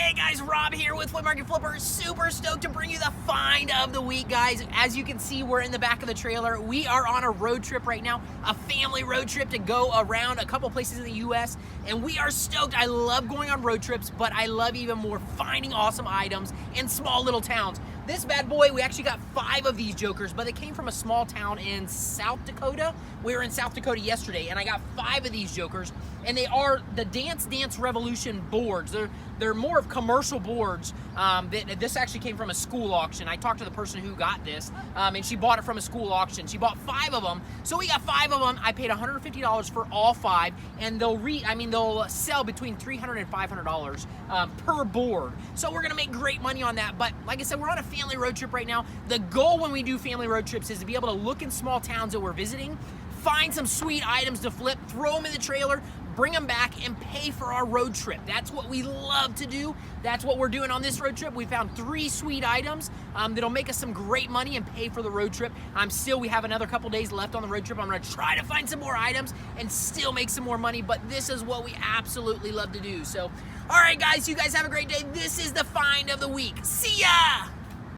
Hey guys, Rob here with Flea Market Flipper. Super stoked to bring you the find of the week, guys. As you can see, we're in the back of the trailer. We are on a road trip right now, a family road trip to go around a couple places in the US, and we are stoked. I love going on road trips, but I love even more finding awesome items in small little towns. This bad boy, we actually got 5 of these jokers, but they came from a small town in South Dakota. We were in South Dakota yesterday, and I got 5 of these jokers, and they are the Dance Dance Revolution boards. They're more of commercial boards. This actually came from a school auction. I talked to the person who got this, and she bought it from a school auction. She bought 5 of them, so we got 5 of them. I paid $150 for all 5, and they'll sell between $300 and $500 per board. So we're gonna make great money on that. But like I said, we're on a family road trip right now. The goal when we do family road trips is to be able to look in small towns that we're visiting, find some sweet items to flip, throw them in the trailer, bring them back, and pay for our road trip. That's what we love to do. That's what we're doing on this road trip. We found 3 sweet items that'll make us some great money and pay for the road trip. We have another couple days left on the road trip. I'm gonna try to find some more items and still make some more money, but this is what we absolutely love to do. So, all right guys, you guys have a great day. This is the find of the week. See ya!